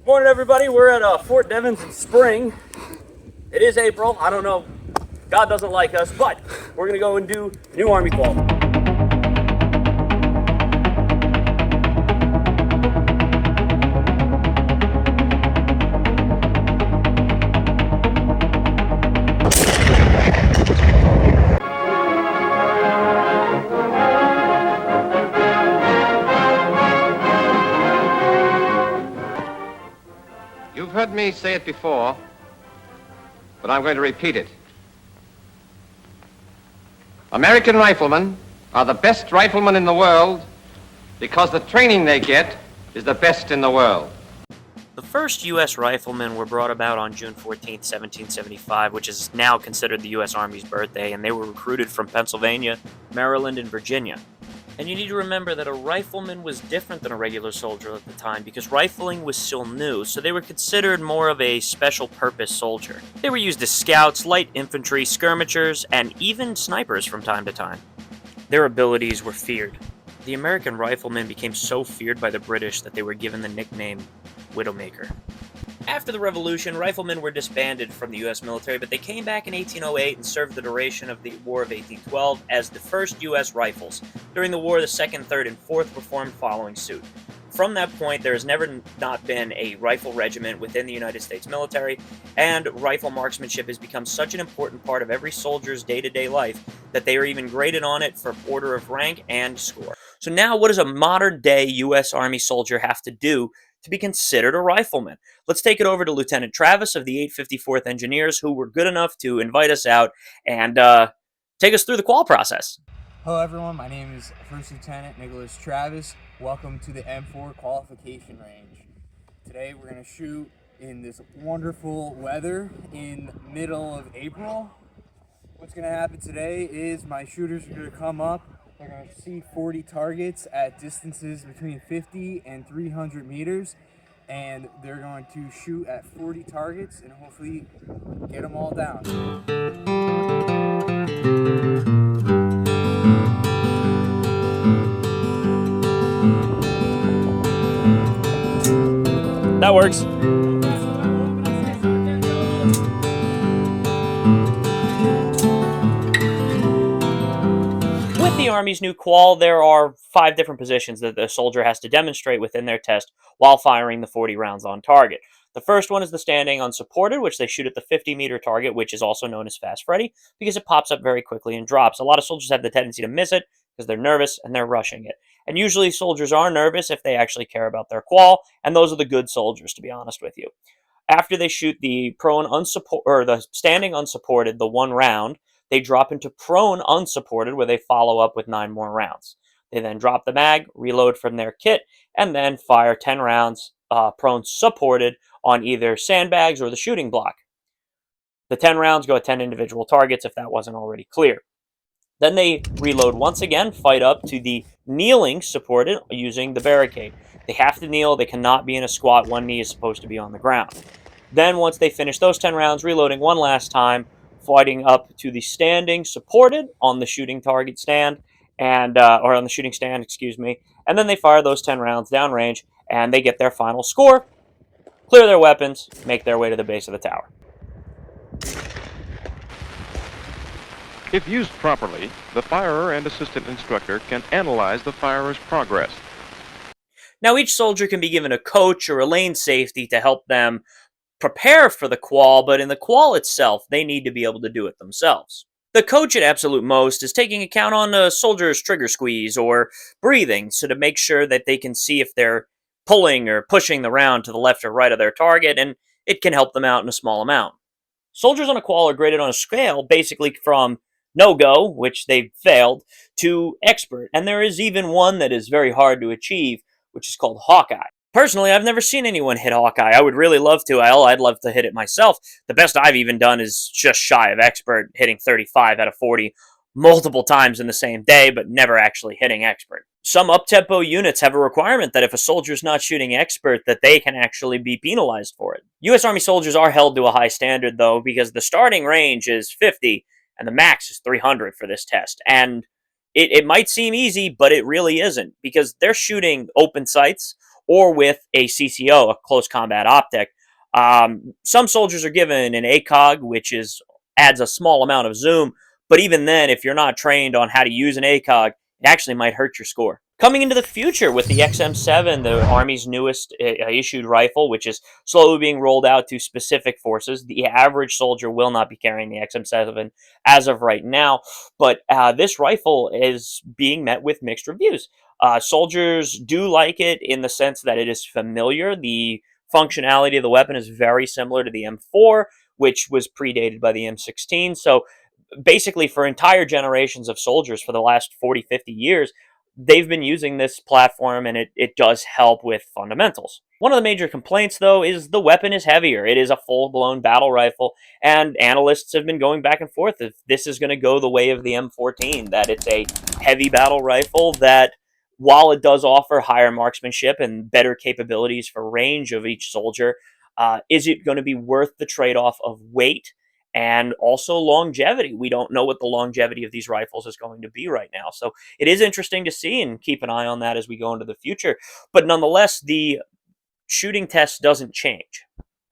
Morning, everybody. We're at Fort Devens in Spring. It is April. I don't know. God doesn't like us, but we're going to go and do new Army qual. You've heard me say it before, but I'm going to repeat it. American riflemen are the best riflemen in the world because the training they get is the best in the world. The first U.S. riflemen were brought about on June 14, 1775, which is now considered the U.S. Army's birthday, and they were recruited from Pennsylvania, Maryland, and Virginia. And you need to remember that a rifleman was different than a regular soldier at the time because rifling was still new, so they were considered more of a special purpose soldier. They were used as scouts, light infantry, skirmishers, and even snipers from time to time. Their abilities were feared. The American riflemen became so feared by the British that they were given the nickname Widowmaker. After the Revolution, riflemen were disbanded from the U.S. military, but they came back in 1808 and served the duration of the War of 1812 as the first U.S. Rifles. During the war, the 2nd, 3rd, and 4th were formed following suit. From that point, there has never not been a rifle regiment within the United States military, and rifle marksmanship has become such an important part of every soldier's day-to-day life that they are even graded on it for order of rank and score. So now, what does a modern-day U.S. Army soldier have to do to be considered a rifleman? Let's take it over to Lieutenant Travis of the 854th Engineers, who were good enough to invite us out and take us through the qual process. Hello everyone, my name is First Lieutenant Nicholas Travis. Welcome to the M4 qualification range. Today we're going to shoot in this wonderful weather in middle of April. What's going to happen today is my shooters are going to come up. They're going to see 40 targets at distances between 50 and 300 meters. And they're going to shoot at 40 targets and hopefully get them all down. That works. With the Army's new qual, there are 5 different positions that the soldier has to demonstrate within their test while firing the 40 rounds on target. The first one is the standing unsupported, which they shoot at the 50-meter target, which is also known as Fast Freddy, because it pops up very quickly and drops. A lot of soldiers have the tendency to miss it because they're nervous and they're rushing it. And usually soldiers are nervous if they actually care about their qual, and those are the good soldiers, to be honest with you. After they shoot the the standing unsupported, the 1 round, they drop into prone unsupported, where they follow up with 9 more rounds. They then drop the mag, reload from their kit, and then fire 10 rounds prone supported on either sandbags or the shooting block. The 10 rounds go at 10 individual targets if that wasn't already clear. Then they reload once again, fight up to the kneeling supported using the barricade. They have to kneel, they cannot be in a squat, one knee is supposed to be on the ground. Then once they finish those 10 rounds, reloading one last time, fighting up to the standing supported on the shooting target stand, or on the shooting stand, excuse me, and then they fire those 10 rounds downrange, and they get their final score, clear their weapons, make their way to the base of the tower. If used properly, the firer and assistant instructor can analyze the firer's progress. Now, each soldier can be given a coach or a lane safety to help them prepare for the qual, but in the qual itself, they need to be able to do it themselves. The coach at absolute most is taking account on a soldier's trigger squeeze or breathing, so to make sure that they can see if they're pulling or pushing the round to the left or right of their target, and it can help them out in a small amount. Soldiers on a qual are graded on a scale basically from no-go, which they've failed, to expert, and there is even one that is very hard to achieve, which is called Hawkeye. Personally, I've never seen anyone hit Hawkeye. I would really love to. I'd love to hit it myself. The best I've even done is just shy of expert, hitting 35 out of 40 multiple times in the same day, but never actually hitting expert. Some up-tempo units have a requirement that if a soldier's not shooting expert, that they can actually be penalized for it. U.S. Army soldiers are held to a high standard, though, because the starting range is 50, and the max is 300 for this test. And it might seem easy, but it really isn't, because they're shooting open sights or with a CCO, a close combat optic. Some soldiers are given an ACOG, which adds a small amount of zoom, but even then, if you're not trained on how to use an ACOG, it actually might hurt your score. Coming into the future with the XM7, the Army's newest issued rifle, which is slowly being rolled out to specific forces. The average soldier will not be carrying the XM7 as of right now, but this rifle is being met with mixed reviews. Soldiers do like it in the sense that it is familiar. The functionality of the weapon is very similar to the M4, which was predated by the M16. So basically, for entire generations of soldiers for the last 40, 50 years, they've been using this platform, and it does help with fundamentals. One of the major complaints, though, is the weapon is heavier. It is a full-blown battle rifle, and analysts have been going back and forth if this is going to go the way of the M14, that it's a heavy battle rifle that, while it does offer higher marksmanship and better capabilities for range of each soldier, is it going to be worth the trade-off of weight and also longevity? We don't know what the longevity of these rifles is going to be right now. So it is interesting to see and keep an eye on that as we go into the future. But nonetheless, the shooting test doesn't change.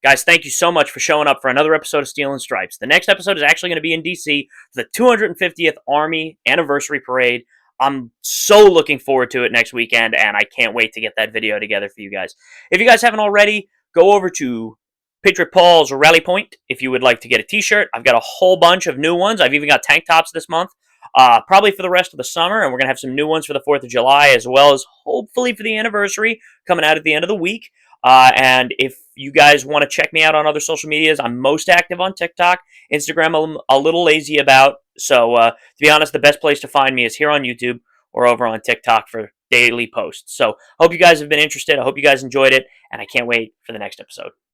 Guys, thank you so much for showing up for another episode of Steel and Stripes. The next episode is actually going to be in DC for the 250th Army Anniversary Parade. I'm so looking forward to it next weekend, and I can't wait to get that video together for you guys. If you guys haven't already, go over to Patriot Paul's Rally Point if you would like to get a t-shirt. I've got a whole bunch of new ones. I've even got tank tops this month, probably for the rest of the summer, and we're going to have some new ones for the 4th of July, as well as hopefully for the anniversary coming out at the end of the week. And if you guys want to check me out on other social medias, I'm most active on TikTok. Instagram, I'm a little lazy about. So, to be honest, the best place to find me is here on YouTube or over on TikTok for daily posts. So, hope you guys have been interested. I hope you guys enjoyed it, and I can't wait for the next episode.